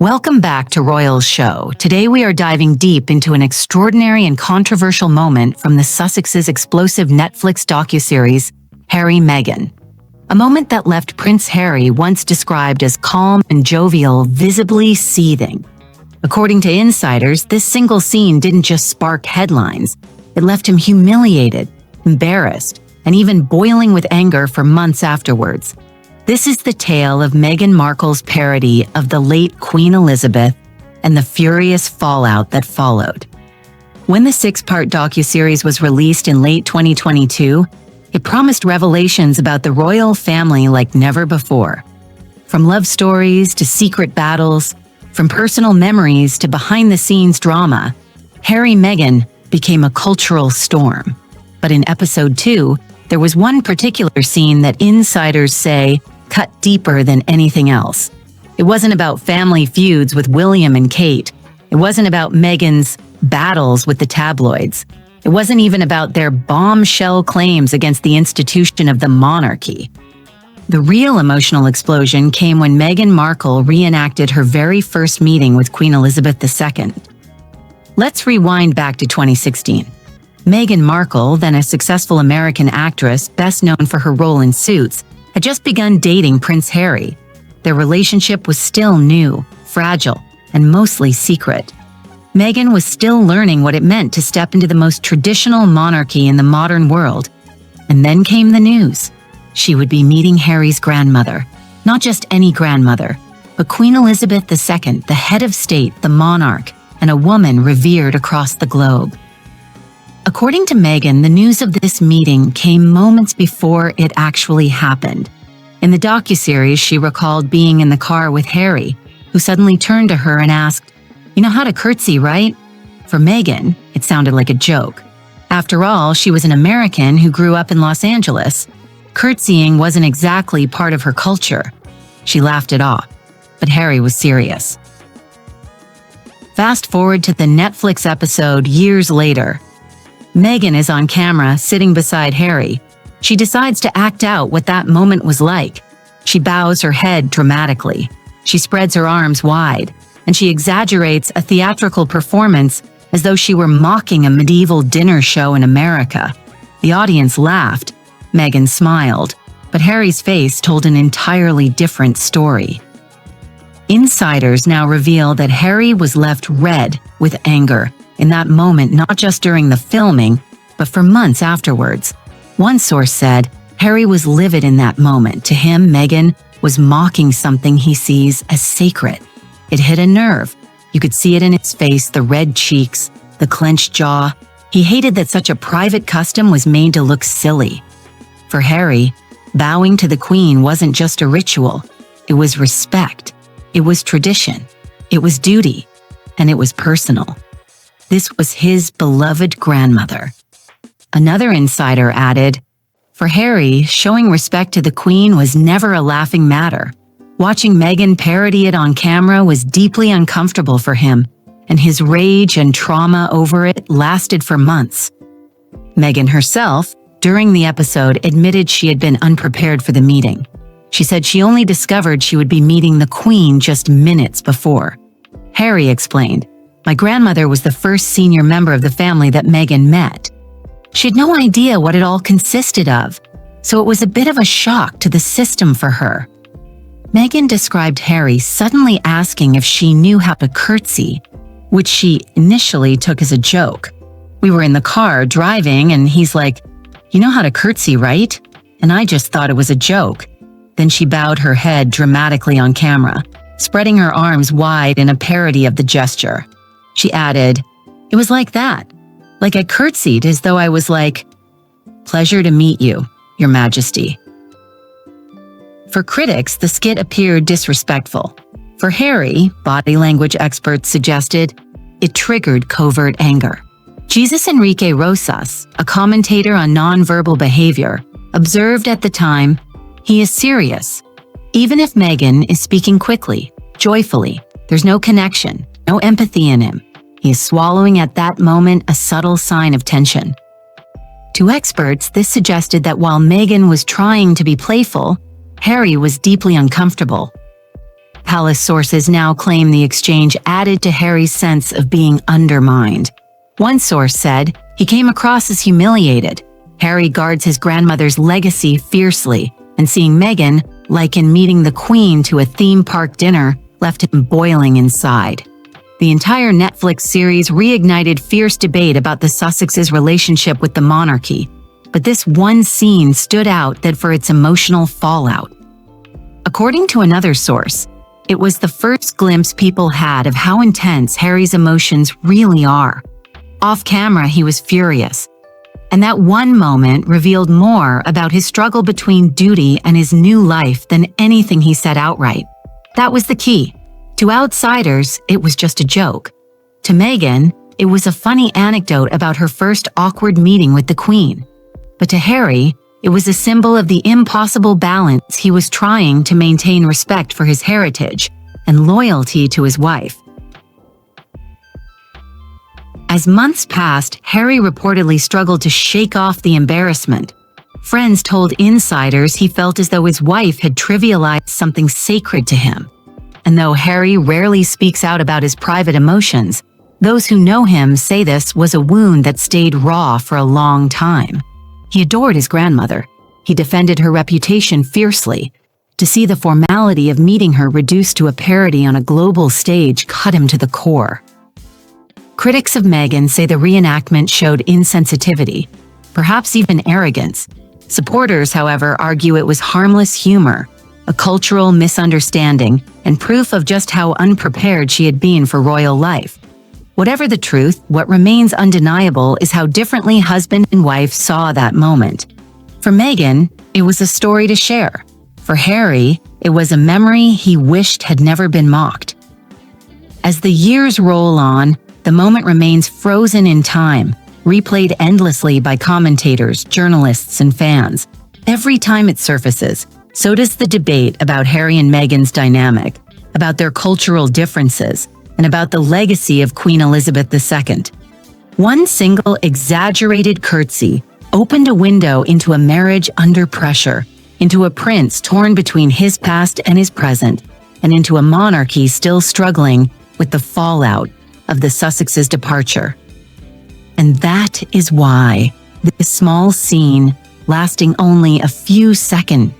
Welcome back to Royals Show. Today we are diving deep into an extraordinary and controversial moment from the Sussexes' explosive Netflix docuseries, Harry Meghan. A moment that left Prince Harry, once described as calm and jovial, visibly seething. According to insiders, this single scene didn't just spark headlines. It left him humiliated, embarrassed, and even boiling with anger for months afterwards. This is the tale of Meghan Markle's parody of the late Queen Elizabeth and the furious fallout that followed. When the 6-part docuseries was released in late 2022, it promised revelations about the royal family like never before. From love stories to secret battles, from personal memories to behind-the-scenes drama, Harry Meghan became a cultural storm. But in episode 2, there was one particular scene that insiders say cut deeper than anything else. It wasn't about family feuds with William and Kate. It wasn't about Meghan's battles with the tabloids. It wasn't even about their bombshell claims against the institution of the monarchy. The real emotional explosion came when Meghan Markle reenacted her very first meeting with Queen Elizabeth II. Let's rewind back to 2016. Meghan Markle, then a successful American actress best known for her role in Suits, had just begun dating Prince Harry. Their relationship was still new, fragile, and mostly secret. Meghan was still learning what it meant to step into the most traditional monarchy in the modern world. And then came the news. She would be meeting Harry's grandmother. Not just any grandmother, but Queen Elizabeth II, the head of state, the monarch, and a woman revered across the globe. According to Meghan, the news of this meeting came moments before it actually happened. In the docuseries, she recalled being in the car with Harry, who suddenly turned to her and asked, "You know how to curtsy, right?" For Meghan, it sounded like a joke. After all, she was an American who grew up in Los Angeles. Curtsying wasn't exactly part of her culture. She laughed it off, but Harry was serious. Fast forward to the Netflix episode years later. Meghan is on camera, sitting beside Harry. She decides to act out what that moment was like. She bows her head dramatically. She spreads her arms wide, and she exaggerates a theatrical performance as though she were mocking a medieval dinner show in America. The audience laughed. Meghan smiled, but Harry's face told an entirely different story. Insiders now reveal that Harry was left red with anger in that moment, not just during the filming, but for months afterwards. One source said Harry was livid in that moment. To him, Meghan was mocking something he sees as sacred. It hit a nerve. You could see it in his face, the red cheeks, the clenched jaw. He hated that such a private custom was made to look silly. For Harry, bowing to the Queen wasn't just a ritual. It was respect. It was tradition. It was duty. And it was personal. This was his beloved grandmother. Another insider added, for Harry, showing respect to the Queen was never a laughing matter. Watching Meghan parody it on camera was deeply uncomfortable for him, and his rage and trauma over it lasted for months. Meghan herself, during the episode, admitted she had been unprepared for the meeting. She said she only discovered she would be meeting the Queen just minutes before. Harry explained, "My grandmother was the first senior member of the family that Meghan met. She had no idea what it all consisted of, so it was a bit of a shock to the system for her." Meghan described Harry suddenly asking if she knew how to curtsy, which she initially took as a joke. "We were in the car driving and he's like, 'You know how to curtsy, right?' And I just thought it was a joke." Then she bowed her head dramatically on camera, spreading her arms wide in a parody of the gesture. She added, "It was like that. Like I curtsied as though I was like, 'Pleasure to meet you, Your Majesty.'" For critics, the skit appeared disrespectful. For Harry, body language experts suggested, it triggered covert anger. Jesus Enrique Rosas, a commentator on nonverbal behavior, observed at the time, "He is serious. Even if Meghan is speaking quickly, joyfully, there's no connection, no empathy in him. He is swallowing at that moment a subtle sign of tension." To experts, this suggested that while Meghan was trying to be playful, Harry was deeply uncomfortable. palace sources now claim the exchange added to Harry's sense of being undermined. One source said he came across as humiliated. Harry guards his grandmother's legacy fiercely, and seeing Meghan, like in meeting the Queen to a theme park dinner, left him boiling inside. The entire Netflix series reignited fierce debate about the Sussexes' relationship with the monarchy, but this one scene stood out that for its emotional fallout. According to another source, it was the first glimpse people had of how intense Harry's emotions really are. Off camera, he was furious, and that one moment revealed more about his struggle between duty and his new life than anything he said outright. That was the key. To outsiders, it was just a joke. To Meghan, it was a funny anecdote about her first awkward meeting with the Queen. But to Harry, it was a symbol of the impossible balance he was trying to maintain respect for his heritage and loyalty to his wife. As months passed, Harry reportedly struggled to shake off the embarrassment. Friends told insiders he felt as though his wife had trivialized something sacred to him. And though Harry rarely speaks out about his private emotions, those who know him say this was a wound that stayed raw for a long time. He adored his grandmother. He defended her reputation fiercely. To see the formality of meeting her reduced to a parody on a global stage cut him to the core. Critics of Meghan say the reenactment showed insensitivity, perhaps even arrogance. Supporters, however, argue it was harmless humor, a cultural misunderstanding, and proof of just how unprepared she had been for royal life. Whatever the truth, what remains undeniable is how differently husband and wife saw that moment. For Meghan, it was a story to share. For Harry, it was a memory he wished had never been mocked. As the years roll on, the moment remains frozen in time, replayed endlessly by commentators, journalists, and fans. Every time it surfaces, so does the debate about Harry and Meghan's dynamic, about their cultural differences, and about the legacy of Queen Elizabeth II. One single exaggerated curtsy opened a window into a marriage under pressure, into a prince torn between his past and his present, and into a monarchy still struggling with the fallout of the Sussexes' departure. And that is why this small scene, lasting only a few seconds,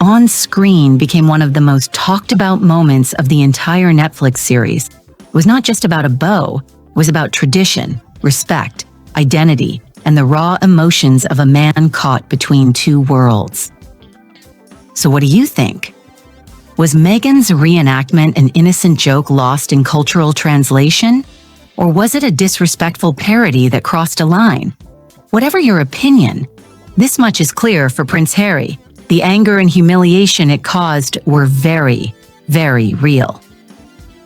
on screen became one of the most talked about moments of the entire Netflix series. It was not just about a beau, it was about tradition, respect, identity, and the raw emotions of a man caught between two worlds. So what do you think? Was Meghan's reenactment an innocent joke lost in cultural translation? Or was it a disrespectful parody that crossed a line? Whatever your opinion, this much is clear for Prince Harry. The anger and humiliation it caused were very, very real.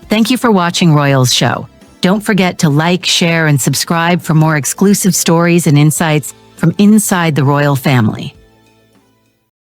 Thank you for watching Royals Show. Don't forget to like, share, and subscribe for more exclusive stories and insights from inside the royal family.